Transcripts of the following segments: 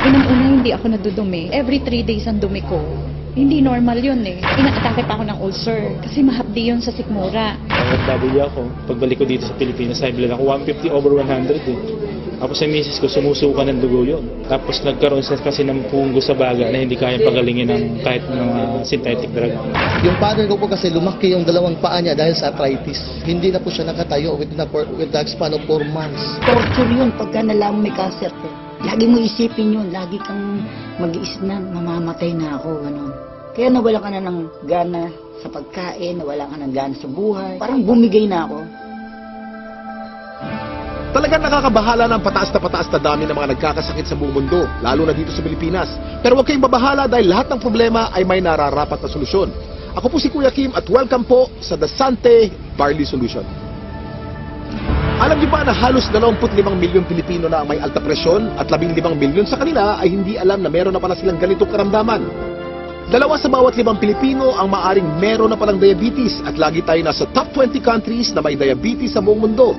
Unang-una, hindi ako nadudumi. Every 3 days ang dumi ko. Hindi normal yun eh. Inaatake pa ako ng ulcer kasi mahapdi yun sa sikmura. OFW ako. Pagbalik ko dito sa Pilipinas, high blood ako 150/100 eh. Tapos sa misis ko, sumusuka ng dugo yun. Tapos nagkaroon siya kasi ng punggo sa baga na hindi kayang pagalingin ng kahit mga synthetic drug. Yung father ko po kasi lumaki yung dalawang paa niya dahil sa arthritis. Hindi na po siya nakatayo with the span of 4 months. Torture yun pagka nalaman may cancer ko. Lagi mo isipin yun, lagi kang mag-iisip na mamamatay na ako, gano'n. Kaya nawala ka na ng gana sa pagkain, nawala ka ng gana sa buhay. Parang bumigay na ako. Talagang nakakabahala ng pataas na dami ng mga nagkakasakit sa buong mundo, lalo na dito sa Pilipinas. Pero huwag kayong babahala dahil lahat ng problema ay may nararapat na solusyon. Ako po si Kuya Kim at welcome po sa The Sante Barley Solution. Alam niyo ba na halos 25 milyong Pilipino na ang may alta presyon at 15 milyon sa kanila ay hindi alam na meron na pala silang ganitong karamdaman? 2 sa bawat 5 Pilipino ang maaring meron na palang diabetes at lagi tayo nasa top 20 countries na may diabetes sa buong mundo.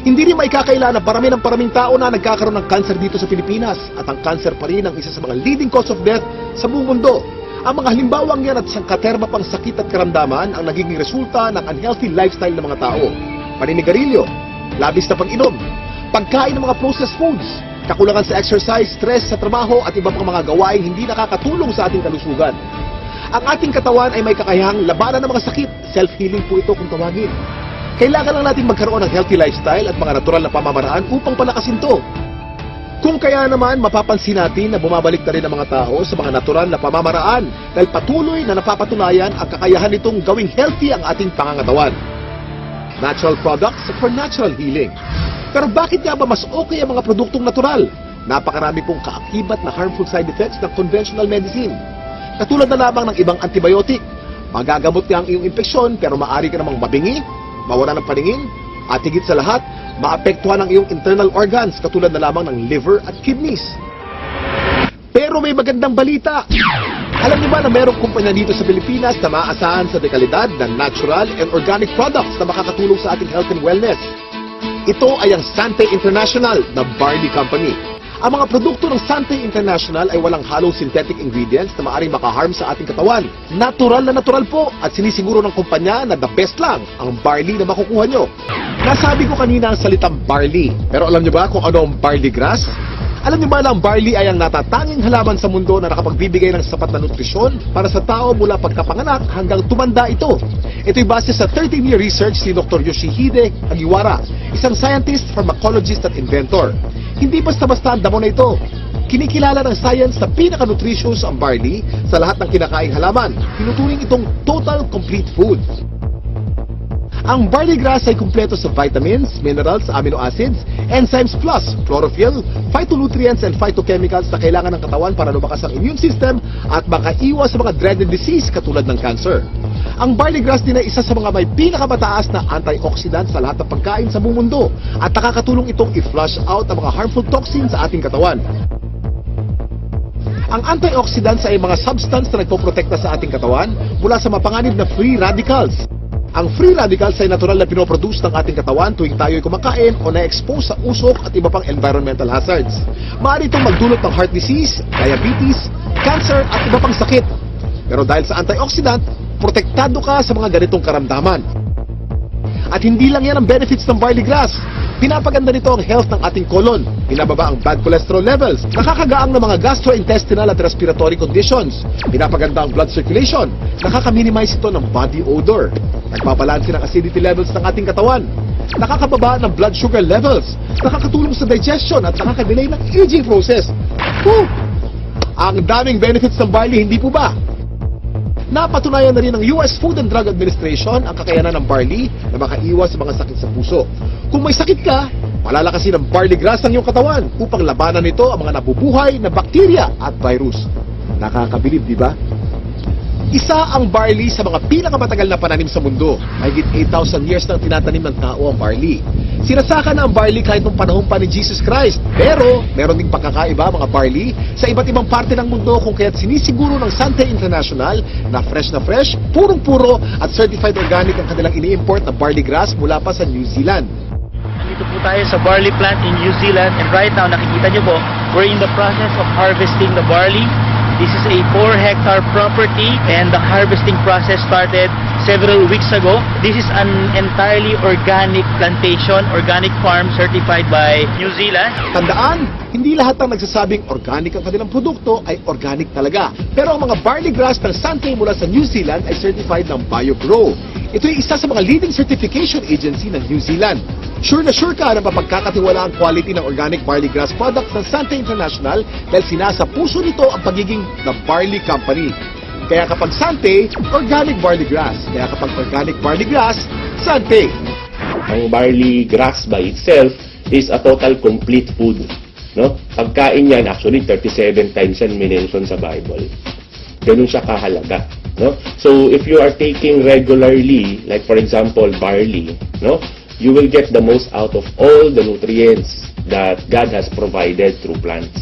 Hindi rin maikakaila na paraming tao na nagkakaroon ng cancer dito sa Pilipinas at ang cancer pa rin ang isa sa mga leading cause of death sa buong mundo. Ang mga halimbawang yan at sangkaterma pang sakit at karamdaman ang nagiging resulta ng unhealthy lifestyle ng mga tao. Paninigarilyo, labis na pag-inom, pagkain ng mga processed foods, kakulangan sa exercise, stress sa trabaho at iba pang mga gawaing hindi nakakatulong sa ating kalusugan. Ang ating katawan ay may kakayahang labanan ng mga sakit. Self-healing po ito kung tawagin. Kailangan lang natin magkaroon ng healthy lifestyle at mga natural na pamamaraan upang palakasin ito. Kung kaya naman, mapapansin natin na bumabalik na rin ang mga tao sa mga natural na pamamaraan dahil patuloy na napapatunayan ang kakayahan nitong gawing healthy ang ating pangangatawan. Natural products for natural healing. Pero bakit nga ba mas okay ang mga produktong natural? Napakarami pong kaakibat na harmful side effects ng conventional medicine. Katulad na lamang ng ibang antibiotic. Magagamot niya ang iyong impeksyon pero maaari ka namang mabingi, mawala ng paningin, at higit sa lahat, maapektuhan ang iyong internal organs katulad na lamang ng liver at kidneys. Pero may magandang balita. Alam niyo ba na mayroong kumpanya dito sa Pilipinas na maaasahan sa dekalidad ng natural and organic products na makakatulong sa ating health and wellness? Ito ay ang Sante International na barley company. Ang mga produkto ng Sante International ay walang halong synthetic ingredients na maaaring makaharm sa ating katawan. Natural na natural po at sinisiguro ng kumpanya na the best lang ang barley na makukuha nyo. Nasabi ko kanina ang salitang barley. Pero alam niyo ba kung ano ang barley grass? Alam niyo ba na ang barley ay ang natatanging halaman sa mundo na nakapagbibigay ng sapat na nutrisyon para sa tao mula pagkapanganak hanggang tumanda ito? Ito'y base sa 13-year research ni Dr. Yoshihide Hagiwara, isang scientist, pharmacologist at inventor. Hindi basta-basta ang damo na ito. Kinikilala ng science na pinaka-nutritious ang barley sa lahat ng kinakaing halaman. Tinuturing itong total complete food. Ang barley grass ay kumpleto sa vitamins, minerals, amino acids, enzymes plus chlorophyll, phytonutrients and phytochemicals na kailangan ng katawan para lumakas ang immune system at makaiwas sa mga dreaded disease katulad ng cancer. Ang barley grass din ay isa sa mga may pinakamataas na antioxidant sa lahat ng pagkain sa buong mundo at nakakatulong itong i-flush out ang mga harmful toxins sa ating katawan. Ang antioxidants ay mga substance na nagpoprotekta sa ating katawan mula sa mapanganib na free radicals. Ang free radicals ay natural na pinoproduce ng ating katawan tuwing tayo'y kumakain o na-expose sa usok at iba pang environmental hazards. Maaari itong magdulot ng heart disease, diabetes, cancer at iba pang sakit. Pero dahil sa antioxidant, protektado ka sa mga ganitong karamdaman. At hindi lang yan ang benefits ng barley grass. Pinapaganda nito ang health ng ating colon. Pinababa ang bad cholesterol levels. Nakakagaang ng mga gastrointestinal at respiratory conditions. Pinapaganda ang blood circulation. Nakaka-minimize ito ng body odor. Nagpabalanse ng acidity levels ng ating katawan. Nakakababa ng blood sugar levels. Nakakatulong sa digestion at nakaka-delay ng aging process. Woo! Ang daming benefits ng barley, hindi po ba? Napatunayan na rin ng US Food and Drug Administration ang kakayanan ng barley na makaiwas sa mga sakit sa puso. Kung may sakit ka, malalakasin ng barley grass ang iyong katawan upang labanan nito ang mga nabubuhay na bakterya at virus. Nakakabilib, di ba? Isa ang barley sa mga pinakamatagal na pananim sa mundo. Mahigit 8,000 years nang tinatanim ng tao ang barley. Sinasaka na ang barley kahit nung panahon pa ni Jesus Christ. Pero, meron ding pagkakaiba mga barley sa iba't ibang parte ng mundo kung kaya't sinisiguro ng Sante International na fresh, purong-puro at certified organic ang kanilang ini-import na barley grass mula pa sa New Zealand. Dito po tayo sa barley plant in New Zealand, and right now nakikita nyo po, we're in the process of harvesting the barley. This is a 4-hectare property and the harvesting process started several weeks ago. This is an entirely organic plantation, organic farm certified by New Zealand. Tandaan, hindi lahat ng nagsasabing organic ang kanilang produkto ay organic talaga. Pero ang mga barley grass ng Sante mula sa New Zealand ay certified ng BioGrow. Ito ay isa sa mga leading certification agency ng New Zealand. Sure na sure ka na mapagkakatiwala ang quality ng organic barley grass products ng Sante International dahil sinasa puso nito ang pagiging The Barley Company. Kaya kapag Sante, organic barley grass. Kaya kapag organic barley grass, Sante. Ang barley grass by itself is a total complete food. No? Pagkain yan, actually 37 times yan minention sa Bible. Ganun siya kahalaga. No? So if you are taking regularly, like for example barley, no, you will get the most out of all the nutrients that God has provided through plants.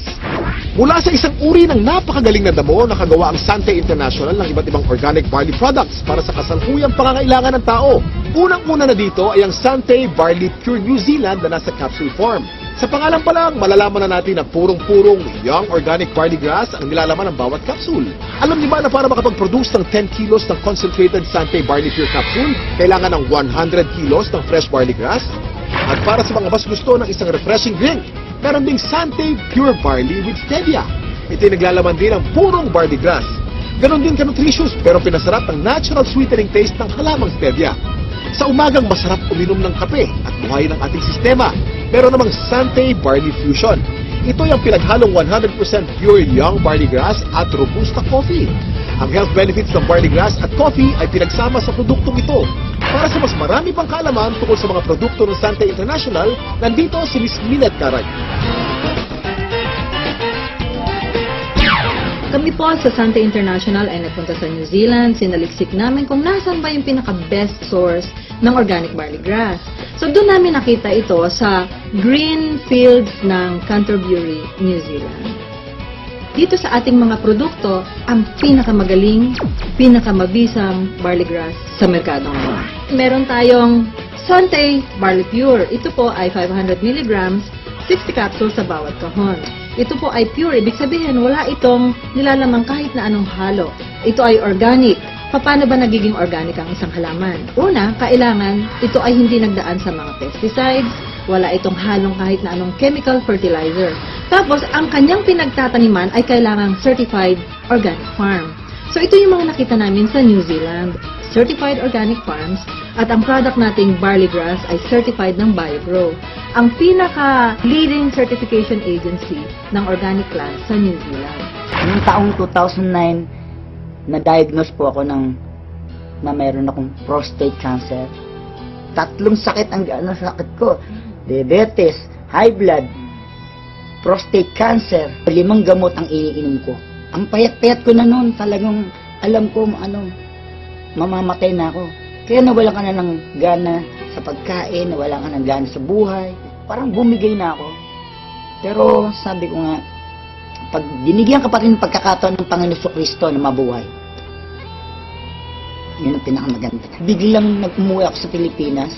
Mula sa isang uri ng napakagaling na damo, nakagawa ang Sante International ng iba't ibang organic barley products para sa kasalukuyang pangangailangan ng tao. Unang-una na dito ay ang Sante Barley Pure New Zealand na nasa capsule form. Sa pangalan pa lang, malalaman na natin na purong-purong young organic barley grass ang nilalaman ng bawat capsule. Alam niyo ba na para makapag-produce ng 10 kilos ng concentrated Sante Barley Pure capsule, kailangan ng 100 kilos ng fresh barley grass? At para sa mga mas gusto ng isang refreshing drink, meron ding Sante Pure Barley with Stevia. Ito'y naglalaman din ng purong barley grass. Ganon din ka-nutritious pero pinasarap ng natural sweetening taste ng halamang Stevia. Sa umagang masarap uminom ng kape at buhayin ang ating sistema. Meron namang Sante Barley Fusion. Ito yung pinaghalong 100% pure young barley grass at robusta coffee. Ang health benefits ng barley grass at coffee ay pinagsama sa produktong ito. Para sa mas marami pang kaalaman tungkol sa mga produkto ng Sante International, nandito si Ms. Minette Caray. Kami po sa Sante International ay nagpunta sa New Zealand. Sinaliksik namin kung nasan ba yung pinaka-best source ng organic barley grass. So doon namin nakita ito sa green fields ng Canterbury, New Zealand. Dito sa ating mga produkto, ang pinakamagaling, pinakamabisang barley grass sa merkado ngayon. Meron tayong Sante Barley Pure. Ito po ay 500 mg, 60 capsules sa bawat kahon. Ito po ay pure, ibig sabihin wala itong nilalamang kahit na anong halo. Ito ay organic. Paano ba nagiging organic ang isang halaman? Una, kailangan ito ay hindi nagdaan sa mga pesticides, wala itong halong kahit na anong chemical fertilizer. Tapos, ang kanyang pinagtataniman ay kailangang certified organic farm. So, ito yung mga nakita namin sa New Zealand. Certified organic farms at ang product nating barley grass ay certified ng BioGrow. Ang pinaka-leading certification agency ng organic plants sa New Zealand. Noong taong 2009, na-diagnose po ako na mayroon akong prostate cancer. 3 sakit ang sakit ko. Diabetes, high blood, prostate cancer. 5 gamot ang iniinom ko. Ang payat-payat ko na noon, talagang alam ko mamamatay na ako. Kaya nawala ka na ng gana sa pagkain, nawala ka ng gana sa buhay. Parang bumigay na ako. Pero sabi ko nga, pag binigyan ka pa rin ng pagkakataon ng Panginoon Kristo na mabuhay, yun ang pinakamaganda. Biglang nag-umuwi ako sa Pilipinas,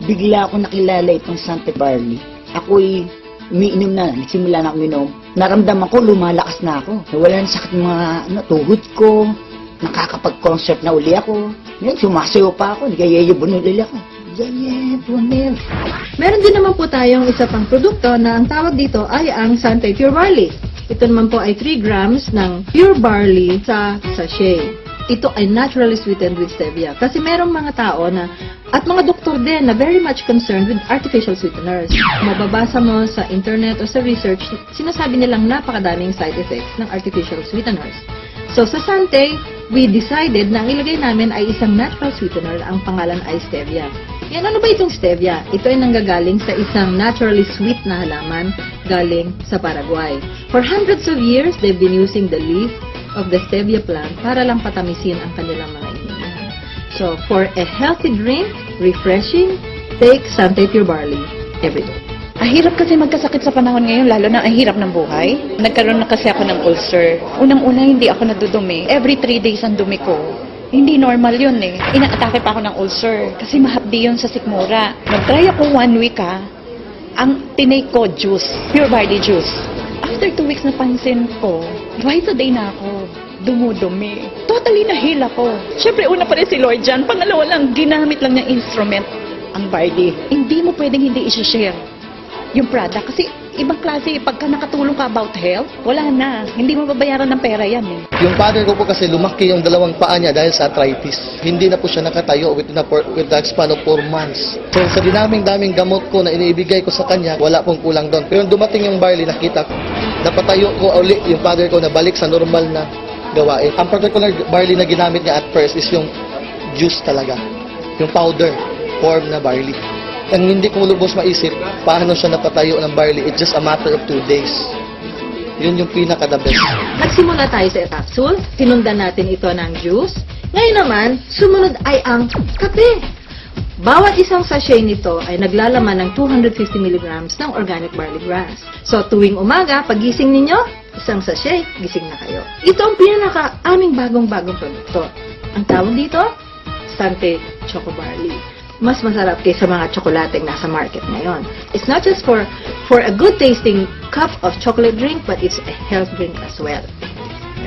bigla ako nakilala itong Sante Barley. Ako'y umiinom na, nagsimula na ako minom. Naramdaman ko, lumalakas na ako. Nawala na sakit mga tuhod ko, nakakapag-concert na uli ako. Ngayon, sumasayo pa ako, nagayayabon ulit ako. Meron din naman po tayong isa pang produkto na ang tawag dito ay ang Sante Pure Barley. Ito naman po ay 3 grams ng pure barley sa sachet. Ito ay naturally sweetened with stevia. Kasi merong mga tao na, at mga doktor din na very much concerned with artificial sweeteners. Mababasa mo sa internet o sa research, sinasabi nilang napakadaming side effects ng artificial sweeteners. So sa Sante, we decided na ang ilagay namin ay isang natural sweetener na ang pangalan ay stevia. Yan, ano ba itong stevia? Ito ay nanggagaling sa isang naturally sweet na halaman galing sa Paraguay. For hundreds of years, they've been using the leaf of the stevia plant para lang patamisin ang kanilang mga iniinom. So, for a healthy drink, refreshing, take Sante Pure Barley every day. Ang hirap kasi magkasakit sa panahon ngayon, lalo na ang hirap ng buhay. Nagkaroon na kasi ako ng ulcer. Unang-una, hindi ako nadudumi. Every 3 days ang dumi ko. Hindi normal yun eh. Inaatake pa ako ng ulcer kasi mahapdi yun sa sikmura. Nag-try ako 1 week ang tinake ko juice, pure barley juice. After 2 weeks napansin ko, twice a day na ako. Dumudumi. Totally nahil ako. Siyempre, una pa rin si Lloyd dyan. Pangalawa lang, ginamit lang niyang instrument ang barley. Hindi mo pwedeng hindi i-share yung product. Kasi ibang klase, pagka nakatulong ka about health, wala na. Hindi mo babayaran ng pera yan eh. Yung father ko po kasi lumaki yung dalawang paa niya dahil sa arthritis. Hindi na po siya nakatayo with the span of 4 months. So sa daming gamot ko na iniibigay ko sa kanya, wala pong kulang doon. Pero nung dumating yung barley, nakita ko, napatayo ko uli yung father ko na balik sa normal na gawain. Ang particular barley na ginamit niya at first is yung juice talaga. Yung powder form na barley. Ang hindi ko lubos maisip, paano siya napatayo ng barley, it's just a matter of 2 days. Yun yung pinaka-the best. Nagsimula tayo sa capsule, sinundan natin ito ng juice. Ngayon naman, sumunod ay ang kape. Bawat isang sachet nito ay naglalaman ng 250 mg ng organic barley grass. So tuwing umaga, pagising ninyo, isang sachet, gising na kayo. Ito ang pinaka-aming bagong-bagong produkto. Ang tawag dito, Sante Choco Barley. Mas masarap kaysa mga tsokolateng nasa market ngayon. It's not just for a good tasting cup of chocolate drink, but it's a health drink as well.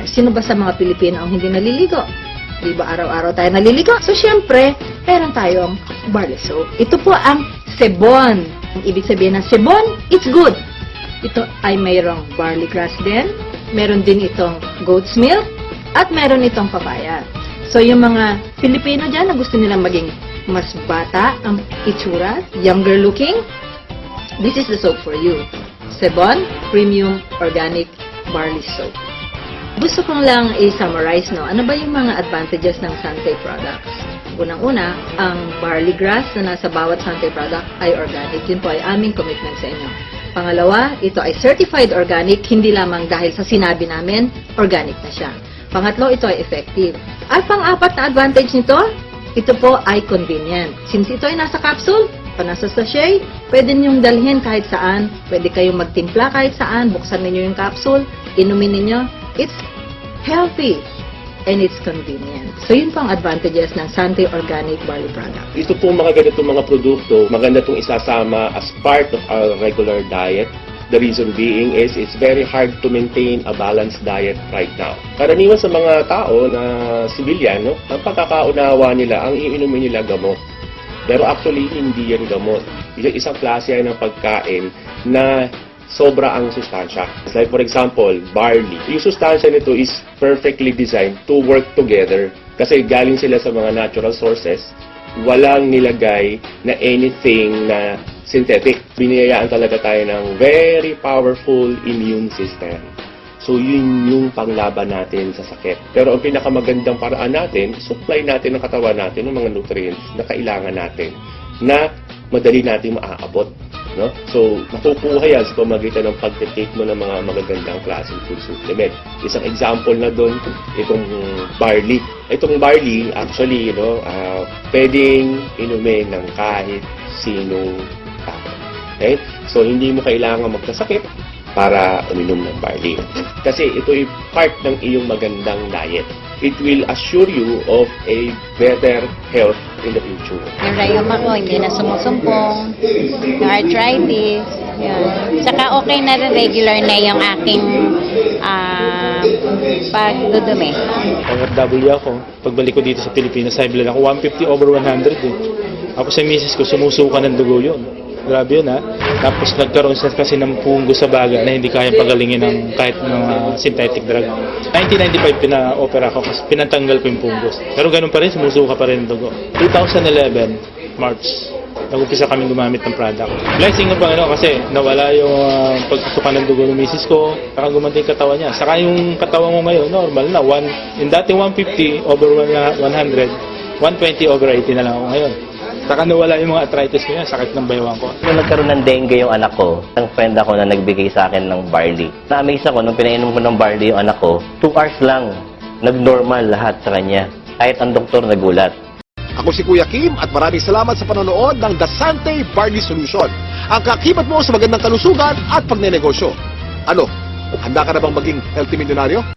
Sino ba sa mga Pilipino ang hindi naliligo? Di ba araw-araw tayo naliligo? So syempre, meron tayong barley soap. Ito po ang sebon. Ang ibig sabihin ng sebon, it's good. Ito ay mayroong barley grass din, meron din itong goat's milk, at meron itong papaya. So yung mga Pilipino dyan na gusto nilang maging mas bata ang itsura, younger looking, this is the soap for you. Sebon Premium Organic Barley Soap. Gusto kong lang i-summarize, no? Ano ba yung mga advantages ng Sante products? Unang-una, ang barley grass na nasa bawat Sante product ay organic. Yun po ay aming commitment sa inyo. Pangalawa, ito ay certified organic, hindi lamang dahil sa sinabi namin, organic na siya. Pangatlo, ito ay effective. At pang-apat na advantage nito, ito po ay convenient. Since ito ay nasa capsule, o nasa sachet, pwede niyong dalhin kahit saan, pwede kayong magtimpla kahit saan, buksan ninyo yung capsule, inumin ninyo. It's healthy and it's convenient. So yun po ang advantages ng Sante Organic Barley Product. Ito po mga ganitong mga produkto, maganda itong isasama as part of our regular diet. The reason being is it's very hard to maintain a balanced diet right now. Karaniwan sa mga tao na civilian, no, ang pagkakaunawa nila, ang iinumin nila gamot. Pero actually, hindi yan gamot. Isang klase yan ng pagkain na sobra ang sustansya. Like for example, barley. Yung sustansya nito is perfectly designed to work together. Kasi galing sila sa mga natural sources. Walang nilagay na anything na synthetic. Biniyayaan talaga tayo ng very powerful immune system. So yun yung panglaban natin sa sakit. Pero ang pinakamagandang paraan natin, supply natin ng katawan natin ng mga nutrients na kailangan natin na madali natin maaabot. No? So, makukuha yan sa pamagitan ng pag-take mo ng mga magagandang klaseng food supplement. Isang example na doon, itong barley. Itong barley, actually, pwedeng inumin ng kahit sinong tao. Okay? So, hindi mo kailangan magkasakit para uminom ng barley. Kasi ito ay part ng iyong magandang diet. It will assure you of a better health in the future. Yung rayuma ko, hindi na sumusumpong. Yung arthritis. Yun. Saka okay na rin, regular na yung aking pagdudumi. OFW ako. Pagbalik ko dito sa Pilipinas, high blood ako. 150 over 100 eh. Ako sa misis ko, sumusuka ng dugo yun. Grabe yun ha. Tapos nagkaroon siya kasi ng punggo sa baga na hindi kayang pagalingin ng kahit mga synthetic drug. 1995 pina-opera ko kasi pinatanggal ko yung punggos. Pero ganun pa rin, sumusuka pa rin ang dugo. 2011, March, nag-umpisa kami gumamit ng product. Blessing na pa kasi nawala yung pagsusuka ng dugo ng misis ko, parang gumanda yung katawan niya. Saka yung katawan mo ngayon, normal na. Yung dating 150 over 100, 120 over 80 na lang ako ngayon. Saka nawala yung mga arthritis ko yan, sakit ng baywang ko. Nung nagkaroon ng dengue yung anak ko, ang friend ako na nagbigay sa akin ng barley. Na-amaze ako, nung pinainom ko ng barley yung anak ko, 2 hours lang, nag-normal lahat sa kanya. Kahit ang doktor nagulat. Ako si Kuya Kim at maraming salamat sa panonood ng The Sante Barley Solution. Ang kakibat mo sa magandang kalusugan at pagnenegosyo. Ano, handa ka na bang maging healthy milyonaryo?